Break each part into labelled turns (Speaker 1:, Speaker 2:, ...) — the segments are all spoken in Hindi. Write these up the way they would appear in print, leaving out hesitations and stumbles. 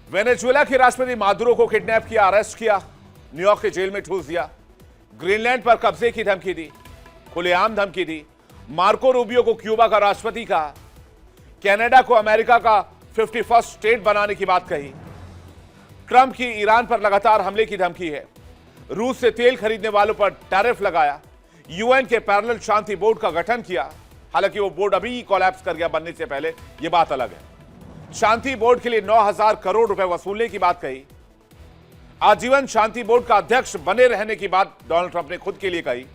Speaker 1: वेनेजुएला के राष्ट्रपति मादुरो को किडनैप किया, अरेस्ट किया, न्यूयॉर्क के जेल में ठूस दिया, ग्रीनलैंड पर कब्जे की धमकी दी, खुलेआम धमकी दी, मार्को रूबियो को क्यूबा का राष्ट्रपति कहा, कनाडा को अमेरिका का 51st स्टेट बनाने की बात कही, ट्रंप की ईरान पर लगातार हमले की धमकी है, रूस से तेल खरीदने वालों पर टैरिफ लगाया, यूएन के पैरेलल शांति बोर्ड का गठन किया, हालांकि वो बोर्ड अभी कोलैप्स कर गया, बनने से पहले यह बात अलग है। शांति बोर्ड के लिए 9,000 करोड़ रुपए वसूलने की बात कही, आजीवन शांति बोर्ड का अध्यक्ष बने रहने की बात डोनाल्ड ट्रंप ने खुद के लिए कही,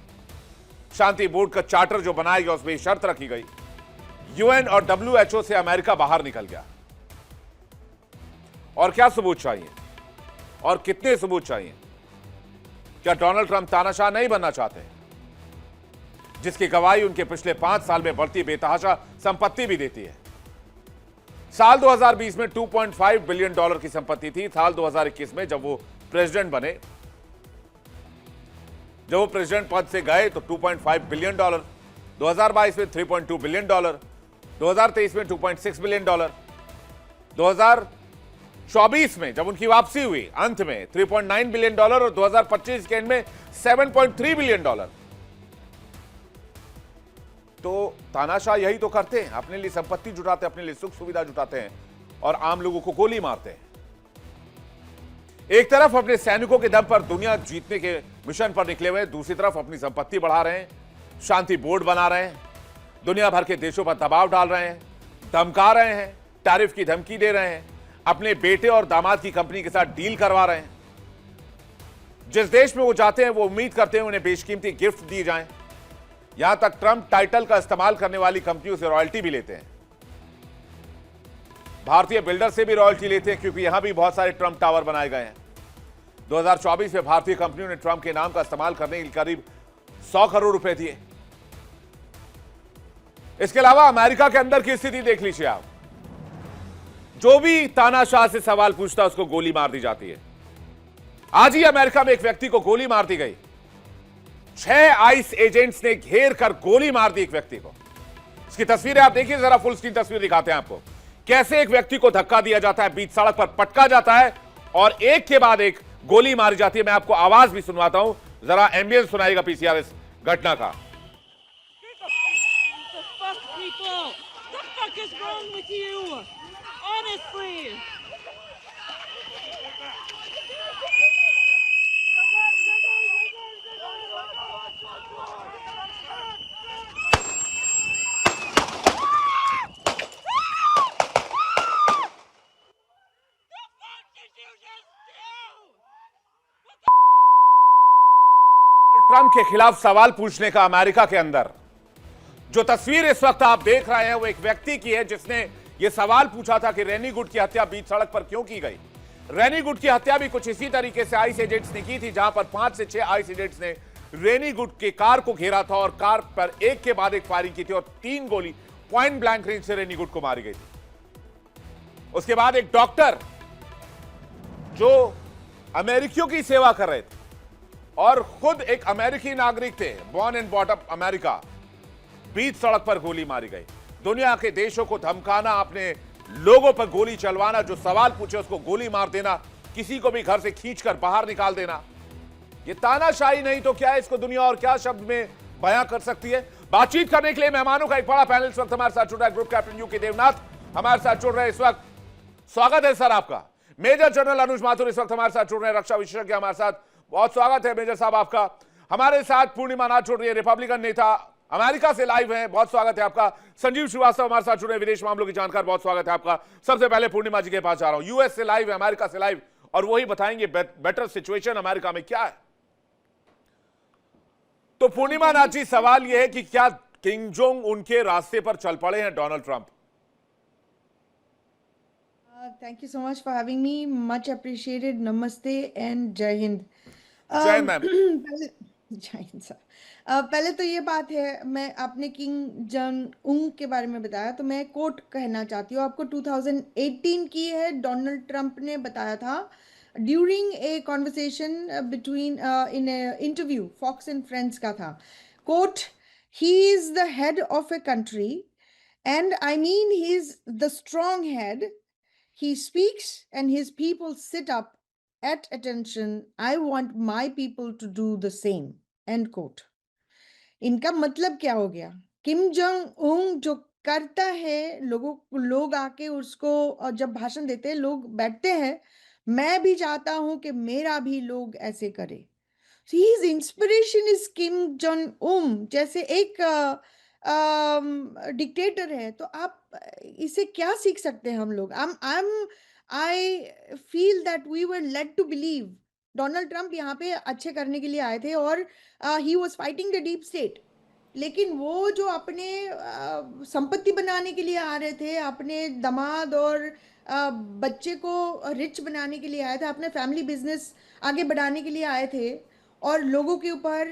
Speaker 1: शांति बोर्ड का चार्टर जो बनाया गया उसमें शर्त रखी गई, यूएन और डब्ल्यूएचओ से अमेरिका बाहर निकल गया। और क्या सबूत चाहिए और कितने सबूत चाहिए? क्या डोनाल्ड ट्रंप तानाशाह नहीं बनना चाहते, जिसकी गवाही उनके पिछले 5 साल में बढ़ती बेतहाशा संपत्ति भी देती है? साल 2020 में 2.5 बिलियन डॉलर की संपत्ति थी। साल 2021 में जब वो प्रेसिडेंट बने, जब वो प्रेसिडेंट पद से गए तो 2.5 बिलियन डॉलर, 2022 में 3.2 बिलियन डॉलर, 2023 में 2.6 बिलियन डॉलर, 2024 में जब उनकी वापसी हुई अंत में 3.9 बिलियन डॉलर और 2025 के एंड में 7.3 बिलियन डॉलर। तो तानाशाह यही तो करते हैं, अपने लिए संपत्ति जुटाते हैं, अपने लिए सुख सुविधा जुटाते हैं और आम लोगों को गोली मारते हैं। एक तरफ अपने सैनिकों के दम पर दुनिया जीतने के मिशन पर निकले हुए हैं, दूसरी तरफ अपनी संपत्ति बढ़ा रहे हैं, शांति बोर्ड बना रहे हैं, दुनिया भर के देशों पर दबाव डाल रहे हैं, धमका रहे हैं, टैरिफ की धमकी दे रहे हैं, अपने बेटे और दामाद की कंपनी के साथ डील करवा रहे हैं। जिस देश में वो जाते हैं वो उम्मीद करते हैं उन्हें बेशकीमती गिफ्ट दिए जाएं। यहां तक ट्रंप टाइटल का इस्तेमाल करने वाली कंपनियों से रॉयल्टी भी लेते हैं, भारतीय बिल्डर से भी रॉयल्टी लेते हैं, क्योंकि यहां भी बहुत सारे ट्रंप टावर बनाए गए हैं। 2024 में भारतीय कंपनियों ने ट्रंप के नाम का इस्तेमाल करने के लिए करीब 100 करोड़ रुपए दिए। इसके अलावा अमेरिका के अंदर की स्थिति देख लीजिए आप, जो भी तानाशाह से सवाल पूछता है उसको गोली मार दी जाती है। आज ही अमेरिका में एक व्यक्ति को गोली मार दी गई, 6 आइस एजेंट्स ने घेर कर गोली मार दी एक व्यक्ति को। इसकी तस्वीरें आप देखिए जरा, फुल स्क्रीन तस्वीर दिखाते हैं आपको, कैसे एक व्यक्ति को धक्का दिया जाता है, बीच सड़क पर पटका जाता है और एक के बाद एक गोली मारी जाती है। मैं आपको आवाज भी सुनवाता हूं, जरा एम्बियंस सुनाएगा पीसीआर इस घटना का। ट्रंप के खिलाफ सवाल पूछने का अमेरिका के अंदर जो तस्वीर इस वक्त आप देख रहे हैं वो एक व्यक्ति की है जिसने यह सवाल पूछा था कि रैनी गुड की हत्या बीच सड़क पर क्यों की गई। रैनी गुड की हत्या भी कुछ इसी तरीके से आइस एजेंट्स ने की थी, जहां पर 5 से 6 आइस एजेंट्स ने रैनी गुड के कार को घेरा था और कार पर एक के बाद एक फायरिंग की थी और 3 गोली पॉइंट ब्लैंक रेंज से रैनी गुड को मारी गई थी। उसके बाद एक डॉक्टर जो अमेरिकियों की सेवा कर रहे थे और खुद एक अमेरिकी नागरिक थे, born and brought up America, बीच सड़क पर गोली मारी गई। दुनिया के देशों को धमकाना, अपने लोगों पर गोली चलवाना, जो सवाल पूछे उसको गोली मार देना, किसी को भी घर से खींचकर बाहर निकाल देना, ये तानाशाही नहीं तो क्या है? इसको दुनिया और क्या शब्द में बयां कर सकती है? बातचीत करने के लिए मेहमानों का एक बड़ा पैनल इस वक्त हमारे साथ जुड़ रहा है। ग्रुप कैप्टन यूके देवनाथ हमारे साथ जुड़ रहे हैं इस वक्त, स्वागत है सर आपका। मेजर जनरल अनुज माथुर इस वक्त हमारे साथ जुड़ रहे हैं, रक्षा विशेषज्ञ हमारे साथ, बहुत स्वागत है मेजर साहब आपका। हमारे साथ पूर्णिमा नाथ जुड़ रही है, रिपब्लिकन नेता, अमेरिका से लाइव है, बहुत स्वागत है आपका। संजीव श्रीवास्तव हमारे साथ जुड़े, विदेश मामलों की जानकार, बहुत स्वागत है आपका। सबसे पहले पूर्णिमा जी के पास जा रहा हूं, यूएस से लाइव है, अमेरिका से लाइव, और वही बताएंगे बेटर सिचुएशन अमेरिका में क्या है। तो पूर्णिमा नाथ जी, सवाल यह है कि क्या किम जोंग उनके रास्ते पर चल पड़े हैं Donald Trump?
Speaker 2: Thank you so much for having me. Much appreciated. Namaste and Jai Hind.
Speaker 1: जय मैम।
Speaker 2: जय हिंद सर। पहले तो ये बात है, मैं आपने किंग जंग उंग के बारे में बताया तो मैं कोट कहना चाहती हूँ आपको। 2018 की है, डोनाल्ड ट्रंप ने बताया था during a conversation between in interview, Fox and Friends का था, quote, he is the head of a country and I mean he is the strong head he speaks and his people sit up at attention. I want my people to do the same. End quote. इनका मतलब क्या हो गया? किम जोंग उंग जो करता है, लोग आके उसको जब भाषण देते हैं, लोग बैठते हैं, मैं भी चाहता हूं कि मेरा भी लोग ऐसे करे। His inspiration is Kim Jong Un, जैसे एक डिक्टेटर है। तो आप इसे क्या सीख सकते हैं हम लोग? I feel that we were led to believe Donald Trump यहाँ पे अच्छे करने के लिए आए थे, और he was fighting the deep state. लेकिन वो जो अपने संपत्ति बनाने के लिए आ रहे थे, अपने दामाद और बच्चे को रिच बनाने के लिए आए थे, अपने फैमिली बिजनेस आगे बढ़ाने के लिए आए थे, और लोगों के ऊपर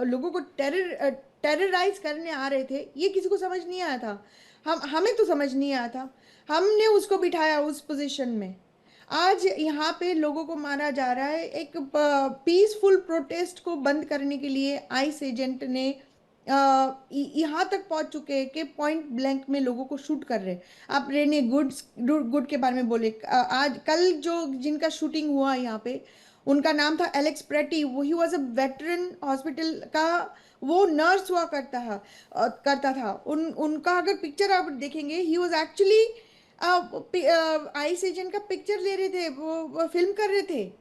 Speaker 2: लोगों को टेरराइज करने आ रहे थे, ये किसी को समझ नहीं आया था। हमें तो समझ नहीं आया था, हमने उसको बिठाया उस पोजीशन में। आज यहाँ पे लोगों को मारा जा रहा है। एक पीसफुल प्रोटेस्ट को बंद करने के लिए आइस एजेंट ने यहाँ तक पहुंच चुके हैं कि पॉइंट ब्लैंक में लोगों को शूट कर रहे हैं। आप रेने गुड के बारे में बोले, आज कल जो जिनका शूटिंग हुआ यहाँ पे, उनका नाम था एलेक्स प्रेटी। वो he was a veteran hospital का, वो नर्स हुआ करता था। उनका अगर पिक्चर आप देखेंगे, he was actually ice agent का पिक्चर ले रहे थे, वो फिल्म कर रहे थे,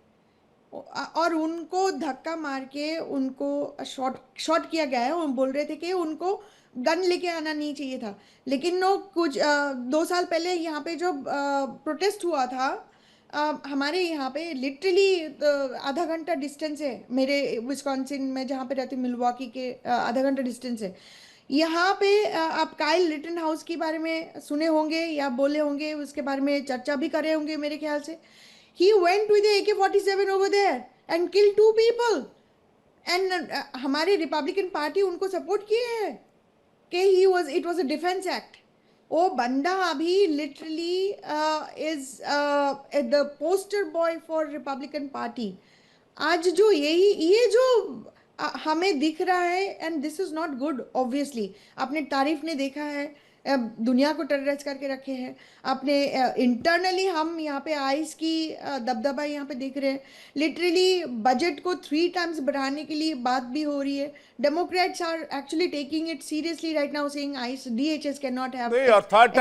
Speaker 2: और उनको धक्का मार के उनको शॉट किया गया है। वो बोल रहे थे कि उनको गन लेके आना नहीं चाहिए था। लेकिन वो कुछ 2 साल पहले यहाँ पे जो प्रोटेस्ट हुआ था, हमारे यहाँ पे लिटरली आधा घंटा डिस्टेंस है, मेरे विस्कॉन्सिन में जहाँ पे रहती हूँ, मिलवॉकी के आधा घंटा डिस्टेंस है। यहाँ पे आप काइल रिटनहाउस के बारे में सुने होंगे या बोले होंगे, उसके बारे में चर्चा भी करे होंगे मेरे ख्याल से। He went with the AK-47 over there and killed 2 people. And हमारे रिपब्लिकन पार्टी उनको सपोर्ट किए हैं कि it was a defense act. वो बंदा अभी literally is the poster boy for Republican party. आज जो ये जो हमें दिख रहा है, and this is not good. Obviously आपने तारीफ ने देखा है, दुनिया को टेरराइज करके रखे हैं आपने। इंटरनली हम यहाँ पे आइस की दबदबा यहाँ पे देख रहे हैं। लिटरली बजट को 3 टाइम्स बढ़ाने के लिए बात भी हो रही है। Democrats are actually taking it seriously right now, saying ICE DHS can not have.
Speaker 1: नहीं, और थर्ड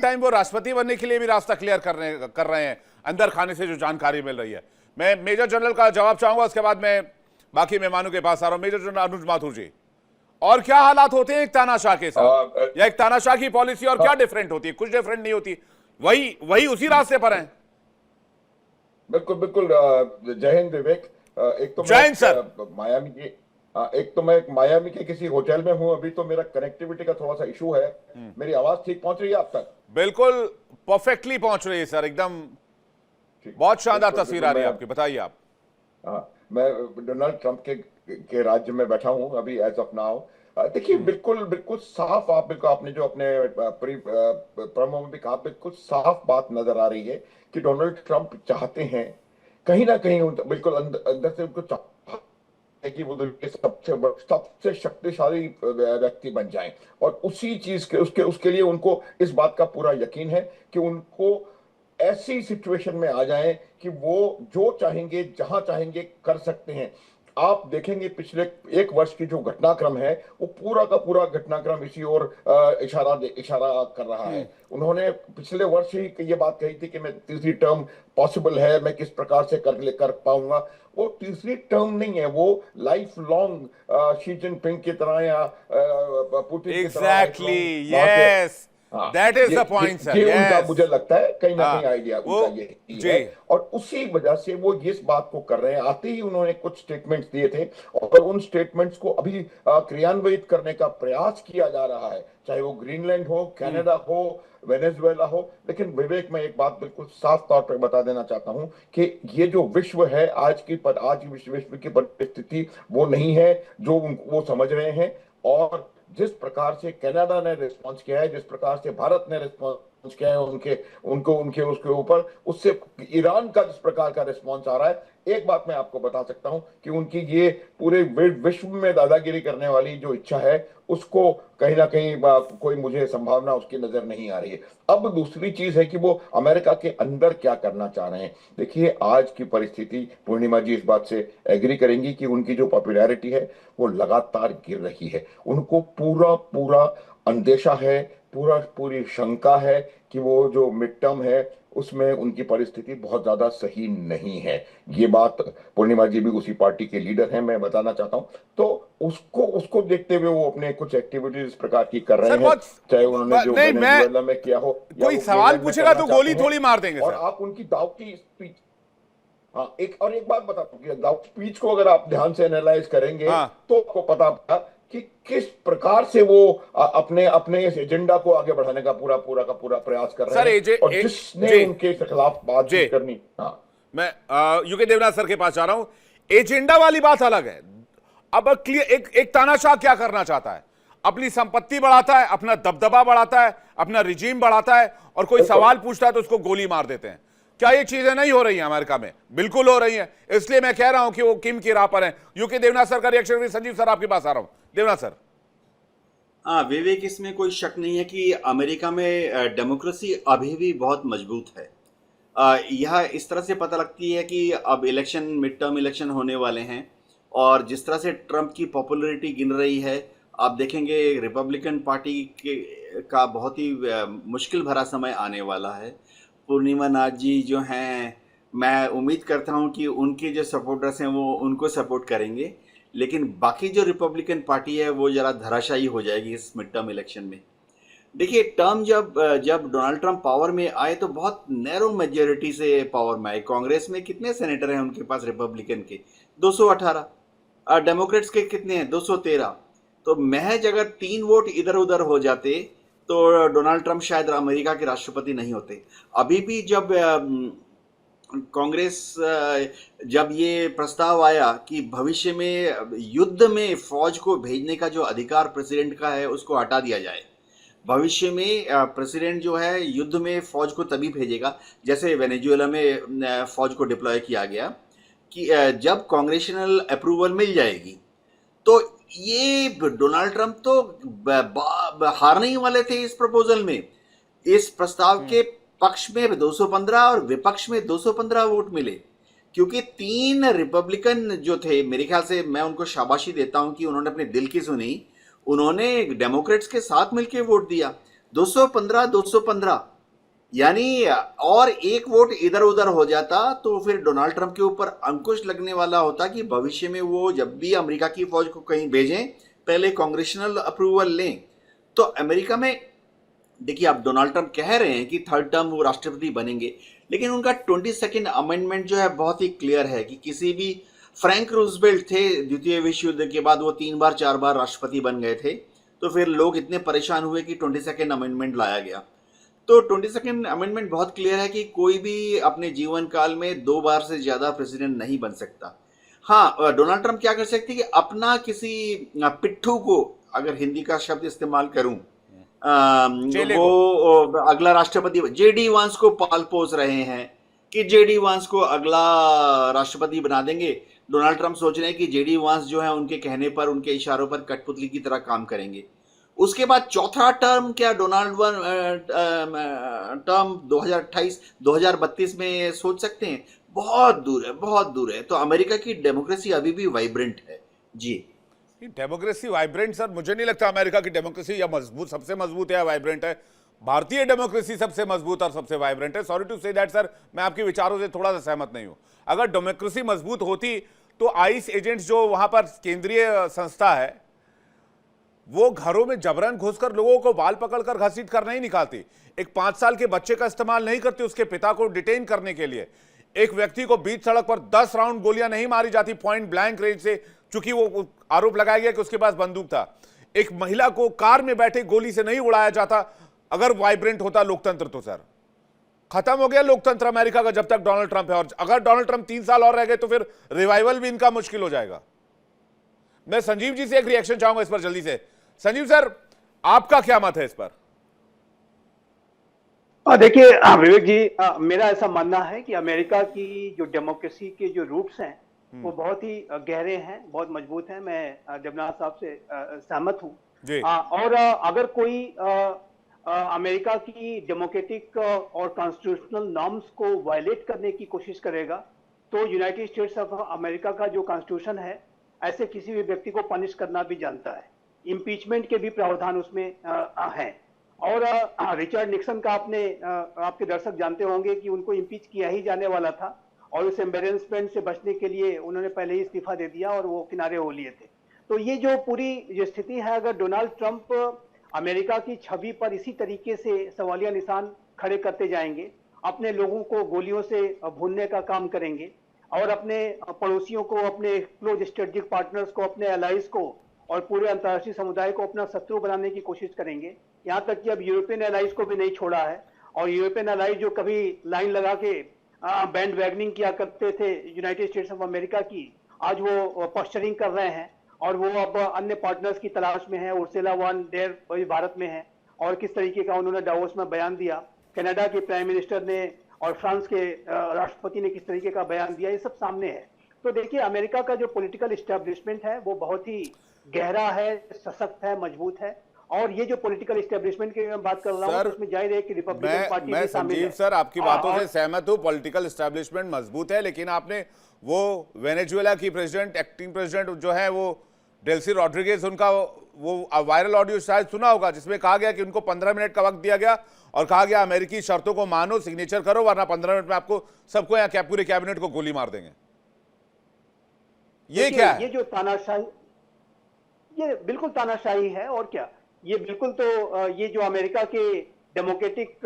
Speaker 1: टाइम वो राष्ट्रपति बनने के लिए भी रास्ता क्लियर कर रहे हैं अंदर खाने से, जो जानकारी मिल रही है। मैं मेजर जनरल का जवाब चाहूंगा, उसके बाद मैं बाकी मेहमानों के पास आ रहा हूं। मेजर जनरल अनुज माथुर जी, और क्या हालात होते हैं एक तानाशाह के साथ, या एक तानाशाह की पॉलिसी और क्या डिफरेंट होती है? कुछ डिफरेंट नहीं होती, वही उसी रास्ते पर है।
Speaker 3: बिल्कुल बिल्कुल। जय हिंद विवेक। एक तो
Speaker 1: जय हिंद सर।
Speaker 3: मायामी की एक तो मैं मायामी के किसी होटल में हूं अभी, तो मेरा कनेक्टिविटी का थोड़ा सा इशू है। मेरी आवाज ठीक पहुंच रही है आप तक?
Speaker 1: बिल्कुल परफेक्टली पहुंच रही है सर, एकदम बहुत शानदार तस्वीर आ रही है आपकी, बताइए आप।
Speaker 3: मैं डोनाल्ड ट्रंप के राज्य में बैठा हूं अभी एज ऑफ नाउ। देखिए बिल्कुल बिल्कुल साफ, आपने जो अपने प्रोमो में भी कहा, बिल्कुल साफ बात नजर आ रही है कि डोनाल्ड ट्रंप चाहते हैं कहीं ना कहीं बिल्कुल अंदर से उनको चाहते हैं कि वो दुनिया के सबसे शक्तिशाली व्यक्ति बन जाएं, और उसी चीज के उसके लिए उनको इस बात का पूरा यकीन है कि उनको ऐसी सिचुएशन में आ जाएं कि वो जो चाहेंगे जहां चाहेंगे कर सकते हैं। आप देखेंगे पिछले 1 वर्ष की जो घटनाक्रम है, वो पूरा का पूरा घटनाक्रम इसी ओर इशारा कर रहा है। उन्होंने पिछले वर्ष ही ये बात कही थी कि मैं तीसरी टर्म पॉसिबल है, मैं किस प्रकार से कर पाऊंगा। वो तीसरी टर्म नहीं है, वो लाइफ लॉन्ग शी जिनपिंग की तरह या पुतिन की तरह।
Speaker 1: Exactly, yes, that is the point sir.
Speaker 3: ये उनका मुझे लगता है कहीं ना कहीं आइडिया उनका ये है, और उसी वजह से वो इस बात को कर रहे हैं। आते ही उन्होंने कुछ स्टेटमेंट्स दिए थे, और उन स्टेटमेंट्स को अभी क्रियान्वित करने का प्रयास किया जा रहा है, चाहे वो ग्रीनलैंड हो, कनाडा हो, वेनेजुएला हो। लेकिन विवेक, मैं एक बात बिल्कुल साफ तौर पर बता देना चाहता हूं कि ये जो विश्व है, आज विश्व की परिस्थिति वो नहीं है जो वो समझ रहे हैं। और जिस प्रकार से कनाडा ने रिस्पॉन्स किया है, जिस प्रकार से भारत ने रिस्पॉन्स पहुंच गए हैं उनके उनको उनके उसके ऊपर, उससे ईरान का जिस प्रकार का रिस्पॉन्स आ रहा है, एक बात मैं आपको बता सकता हूं कि उनकी ये पूरे विश्व में दादागिरी करने वाली जो इच्छा है, उसको कहीं ना कहीं कोई मुझे संभावना उसकी नजर नहीं आ रही है। अब दूसरी चीज है कि वो अमेरिका के अंदर क्या करना चाह रहे हैं। देखिए आज की परिस्थिति, पूर्णिमा जी इस बात से एग्री करेंगी कि उनकी जो पॉपुलैरिटी है वो लगातार गिर रही है। उनको पूरा पूरा अंदेशा है, पूरी शंका है कि वो जो मिड टर्म है उसमें उनकी परिस्थिति बहुत ज्यादा सही नहीं है। ये बात पूर्णिमा जी भी उसी पार्टी के लीडर हैं, मैं बताना चाहता हूं। तो उसको उसको देखते हुए वो अपने कुछ एक्टिविटीज इस प्रकार की कर
Speaker 1: सर
Speaker 3: रहे हैं,
Speaker 1: बहुत
Speaker 3: चाहे उन्होंने जो
Speaker 1: नहीं, मैं
Speaker 3: वेनेजुएला में किया हो या
Speaker 1: कोई
Speaker 3: वो
Speaker 1: सवाल
Speaker 3: ग्रीनलैंड में
Speaker 1: पूछेगा
Speaker 3: करना
Speaker 1: तो गोली
Speaker 3: चाहते
Speaker 1: थोड़ी
Speaker 3: हैं।
Speaker 1: मार देंगे
Speaker 3: और
Speaker 1: सर।
Speaker 3: आप उनकी दाव की स्पीच, हाँ एक बात बताता हूँ कि दाव स्पीच को अगर आप ध्यान से एनालाइज करेंगे
Speaker 1: हाँ
Speaker 3: तो आपको पता होगा कि किस प्रकार से वो अपने अपने इस एजेंडा को आगे बढ़ाने का पूरा प्रयास कर रहे
Speaker 1: सर,
Speaker 3: हैं।
Speaker 1: एजे
Speaker 3: और जिसने
Speaker 1: जे
Speaker 3: उनके खिलाफ
Speaker 1: जे
Speaker 3: बातचीत करनी, हाँ
Speaker 1: मैं यूके देवनाथ सर के पास जा रहा हूं। एजेंडा वाली बात अलग है। अब क्लियर एक तानाशाह क्या करना चाहता है? अपनी संपत्ति बढ़ाता है, अपना दबदबा बढ़ाता है, अपना रिजीम बढ़ाता है, और कोई सवाल पूछता है तो उसको गोली मार देते हैं। क्या ये चीजें नहीं हो रही हैं अमेरिका में? बिल्कुल हो रही हैं। इसलिए मैं कह रहा हूं कि वो किम की राह पर है। यूके देवनाथ सर का रिएक्शन। संजीव सर आपके पास आ रहा हूं। देवनाथ सर।
Speaker 4: हाँ विवेक, इसमें कोई शक नहीं है कि अमेरिका में डेमोक्रेसी अभी भी बहुत मजबूत है। यह इस तरह से पता लगती है कि अब इलेक्शन, मिड टर्म इलेक्शन होने वाले हैं, और जिस तरह से ट्रंप की पॉपुलैरिटी गिन रही है, आप देखेंगे रिपब्लिकन पार्टी का बहुत ही मुश्किल भरा समय आने वाला है। पूर्णिमा नाथ जी जो हैं, मैं उम्मीद करता हूं कि उनके जो सपोर्टर्स हैं वो उनको सपोर्ट करेंगे, लेकिन बाकी जो रिपब्लिकन पार्टी है वो ज़रा धराशायी हो जाएगी इस मिड टर्म इलेक्शन में। देखिए, टर्म जब जब डोनाल्ड ट्रंप पावर में आए तो बहुत नैरो मेजोरिटी से पावर में आए। कांग्रेस में कितने सेनेटर हैं उनके पास रिपब्लिकन के? 218। डेमोक्रेट्स के कितने हैं? 213। तो महज अगर 3 वोट इधर उधर हो जाते तो डोनाल्ड ट्रंप शायद अमेरिका के राष्ट्रपति नहीं होते। अभी भी जब कांग्रेस जब ये प्रस्ताव आया कि भविष्य में युद्ध में फौज को भेजने का जो अधिकार प्रेसिडेंट का है उसको हटा दिया जाए, भविष्य में प्रेसिडेंट जो है युद्ध में फौज को तभी भेजेगा, जैसे वेनेजुएला में फौज को डिप्लॉय किया गया, कि जब कांग्रेशनल अप्रूवल मिल जाएगी। तो ये डोनाल्ड ट्रंप तो हारने ही वाले थे इस प्रपोजल में। इस प्रस्ताव के पक्ष में 215 और विपक्ष में 215 वोट मिले, क्योंकि 3 रिपब्लिकन जो थे, मेरे ख्याल से मैं उनको शाबाशी देता हूं कि उन्होंने अपने दिल की सुनी। उन्होंने डेमोक्रेट्स के साथ मिलकर वोट दिया। 215 यानी, और एक वोट इधर उधर हो जाता तो फिर डोनाल्ड ट्रंप के ऊपर अंकुश लगने वाला होता कि भविष्य में वो जब भी अमेरिका की फौज को कहीं भेजें पहले कांग्रेशनल अप्रूवल लें। तो अमेरिका में देखिए, अब डोनाल्ड ट्रंप कह रहे हैं कि 3rd टर्म वो राष्ट्रपति बनेंगे, लेकिन उनका 22nd अमेंडमेंट जो है बहुत ही क्लियर है कि किसी भी, फ्रैंक रूजवेल्ट थे द्वितीय विश्व युद्ध के बाद, वो 3 बार 4 बार राष्ट्रपति बन गए थे, तो फिर लोग इतने परेशान हुए कि 22nd अमेंडमेंट लाया गया। तो 22nd अमेंडमेंट बहुत क्लियर है कि कोई भी अपने जीवन काल में 2 बार से ज्यादा प्रेसिडेंट नहीं बन सकता। हाँ, डोनाल्ड ट्रंप क्या कर सकते हैं कि अपना किसी पिट्ठू को, अगर हिंदी का शब्द इस्तेमाल करूं, वो अगला राष्ट्रपति, जेडी वांस को पाल पोस रहे हैं कि जेडी वांस को अगला राष्ट्रपति बना देंगे। डोनाल्ड ट्रंप सोच रहे हैं कि जेडी वांस जो है उनके कहने पर, उनके इशारों पर कठपुतली की तरह काम करेंगे। उसके बाद 4था टर्म, क्या डोनाल्ड टर्म 2028 2032 में सोच सकते हैं? बहुत दूर है, बहुत दूर है। तो अमेरिका की डेमोक्रेसी अभी भी वाइब्रेंट है जी।
Speaker 1: Democracy vibrant? सर मुझे नहीं लगता अमेरिका की डेमोक्रेसी या मजबूत, सबसे मजबूत है या वाइब्रेंट है। भारतीय डेमोक्रेसी सबसे मजबूत और सबसे वाइब्रेंट है। Sorry to say that sir, मैं आपके विचारों से थोड़ा सा सहमत नहीं हूं। अगर डेमोक्रेसी मजबूत होती तो आईस एजेंट्स जो वहां पर केंद्रीय संस्था है, वो घरों में जबरन घुसकर लोगों को बाल पकड़कर घसीट कर नहीं निकालती। एक 5 साल के बच्चे का इस्तेमाल नहीं करती उसके पिता को डिटेन करने के लिए। एक व्यक्ति को बीच सड़क पर 10 राउंड गोलियां नहीं मारी जाती पॉइंट ब्लैंक रेंज से, चूंकि वो आरोप लगाया गया कि उसके पास बंदूक था। एक महिला को कार में बैठे गोली से नहीं उड़ाया जाता। अगर वाइब्रेंट होता लोकतंत्र तो सर खत्म हो गया लोकतंत्र अमेरिका का, जब तक डोनाल्ड ट्रंप है। और अगर डोनाल्ड ट्रंप 3 साल और रह गए तो फिर रिवाइवल भी इनका मुश्किल हो जाएगा। मैं संजीव जी से एक रिएक्शन चाहूंगा इस पर, जल्दी से। संजीव सर, आपका क्या मत है इस पर?
Speaker 5: देखिए विवेक जी, मेरा ऐसा मानना है कि अमेरिका की जो डेमोक्रेसी के जो रूट्स हैं वो बहुत ही गहरे हैं, बहुत मजबूत हैं। मैं देवनाथ साहब से सहमत हूँ।
Speaker 1: जी।
Speaker 5: और अगर कोई अमेरिका की डेमोक्रेटिक और कॉन्स्टिट्यूशनल नॉर्म्स को वायलेट करने की कोशिश करेगा तो यूनाइटेड स्टेट्स ऑफ अमेरिका का जो कॉन्स्टिट्यूशन है ऐसे किसी भी व्यक्ति को पनिश करना भी जानता है। इम्पीचमेंट के भी प्रावधान उसमें हैं। और रिचर्ड निक्सन का आपके दर्शक जानते होंगे कि उनको इम्पीच किया ही जाने वाला था और उस एम्बेरसमेंट से बचने के लिए उन्होंने पहले ही इस्तीफा दे दिया और वो किनारे हो लिए थे। तो ये जो पूरी जो स्थिति है, अगर डोनाल्ड ट्रंप अमेरिका की छवि पर इसी तरीके से सवालिया निशान खड़े करते जाएंगे, अपने लोगों को गोलियों से भूनने का काम करेंगे और अपने पड़ोसियों को, अपने क्लोज स्ट्रेटेजिक पार्टनर्स को, अपने एलाइज को और पूरे अंतर्राष्ट्रीय समुदाय को अपना शत्रु बनाने की कोशिश करेंगे। यहाँ तक कि अब यूरोपियन एलाइज को भी नहीं छोड़ा है। और यूरोपियन एलाइज जो कभी लाइन लगा के बैंड वैगनिंग किया करते थे यूनाइटेड स्टेट्स ऑफ अमेरिका की, आज वो पोस्चरिंग कर रहे हैं और वो अब अन्य पार्टनर्स की तलाश में है। उर्सुला वॉन डेर वही भारत में है और किस तरीके का उन्होंने डावोस में बयान दिया, कनाडा के प्राइम मिनिस्टर ने और फ्रांस के राष्ट्रपति ने किस तरीके का बयान दिया, ये सब सामने है। तो देखिए अमेरिका का जो पॉलिटिकल एस्टेब्लिशमेंट है वो बहुत ही गहरा है, सशक्त है, मजबूत है। और ये जो पॉलिटिकल एस्टेब्लिशमेंट की मैं बात कर रहा हूँ तो उसमें जाहिर है कि रिपब्लिकन पार्टी
Speaker 1: मैं
Speaker 5: भी शामिल
Speaker 1: संजीव
Speaker 5: है।
Speaker 1: सर आपकी बातों से
Speaker 5: और
Speaker 1: सहमत हूं, पॉलिटिकल एस्टेब्लिशमेंट मजबूत है, लेकिन आपने वो वेनेजुएला की प्रेसिडेंट, एक्टिंग प्रेसिडेंट जो है वो डेल्सी रॉड्रिगेज, उनका वो वायरल ऑडियो शायद सुना होगा जिसमें कहा गया कि उनको 15 मिनट का वक्त दिया गया और कहा गया अमेरिकी शर्तों को मानो, सिग्नेचर करो, वरना 15 मिनट में आपको सबको यहाँ पूरे कैबिनेट को गोली मार देंगे। ये क्या है?
Speaker 5: ये जो तानाशाही, ये बिल्कुल तानाशाही है और क्या। ये बिल्कुल तो ये जो अमेरिका के डेमोक्रेटिक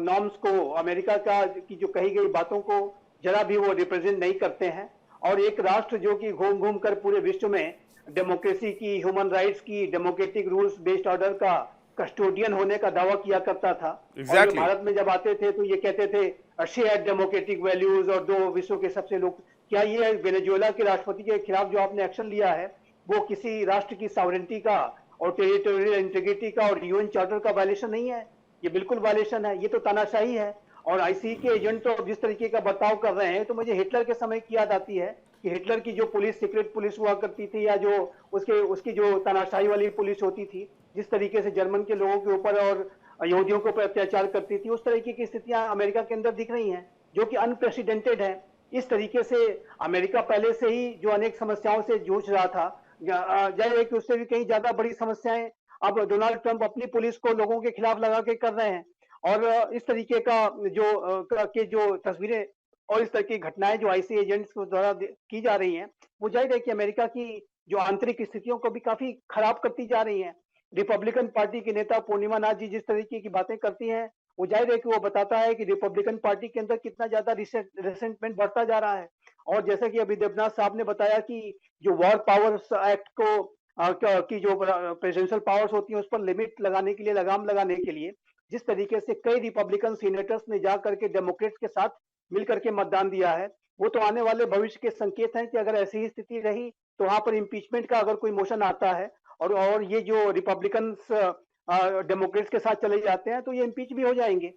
Speaker 5: नॉर्म्स को, अमेरिका का की जो कही गई बातों को जरा भी वो रिप्रेजेंट नहीं करते हैं। और एक राष्ट्र जो कि घूम घूम कर पूरे विश्व में डेमोक्रेसी की, ह्यूमन राइट्स की, डेमोक्रेटिक रूल्स बेस्ड ऑर्डर का कस्टोडियन होने का दावा किया करता था। और जो भारत में जब आते थे तो ये कहते थे शेयर डेमोक्रेटिक वैल्यूज और दो विश्व के सबसे लोग। क्या ये वेनेजुएला के राष्ट्रपति के खिलाफ जो आपने एक्शन लिया है वो किसी राष्ट्र की सॉवरेनिटी का और टेरिटोरियल इंटीग्रिटी का और यूएन चार्टर का वायलेशन नहीं है? ये बिल्कुल वायलेशन है, ये तो तानाशाही है। और आईसीई के एजेंट तो जिस तरीके का बर्ताव कर रहे हैं तो मुझे हिटलर के समय की याद आती है कि हिटलर की जो पुलिस, सीक्रेट पुलिस हुआ करती थी, या जो उसकी जो तानाशाही वाली पुलिस होती थी, जिस तरीके से जर्मन के लोगों के ऊपर और यहूदियों के ऊपर अत्याचार करती थी, उस तरीके की स्थितियां अमेरिका के अंदर दिख रही हैं जो कि अनप्रेसिडेंटेड है। इस तरीके से अमेरिका पहले से ही जो अनेक समस्याओं से जूझ रहा था, जाहिर है कि उससे भी कहीं ज्यादा बड़ी समस्याएं अब डोनाल्ड ट्रंप अपनी पुलिस को लोगों के खिलाफ लगा के कर रहे हैं। और इस तरीके का जो तस्वीरें और इस तरह की घटनाएं जो आईसी एजेंट्स के द्वारा की जा रही हैं, वो जाहिर है कि अमेरिका की जो आंतरिक स्थितियों को भी काफी खराब करती जा रही हैं। रिपब्लिकन पार्टी के नेता पूर्णिमा नाथ जी जिस तरीके की बातें करती हैं, वो जाहिर है कि वो बताता है कि रिपब्लिकन पार्टी के अंदर कितना ज्यादा रिसेंटमेंट बढ़ता जा रहा है। और जैसे कि अभी देवनाथ साहब ने बताया कि जो वॉर पावर्स एक्ट को की जो प्रेसिडेंशियल पावर्स होती हैं उस पर लिमिट लगाने के लिए, लगाम लगाने के लिए जिस तरीके से कई रिपब्लिकन सीनेटर्स ने जा करके डेमोक्रेट्स के साथ मिलकर के मतदान दिया है, वो तो आने वाले भविष्य के संकेत हैं कि अगर ऐसी ही स्थिति रही तो वहां पर इम्पीचमेंट का अगर कोई मोशन आता है और ये जो रिपब्लिकन डेमोक्रेट्स के साथ चले जाते हैं तो ये इम्पीच भी हो जाएंगे।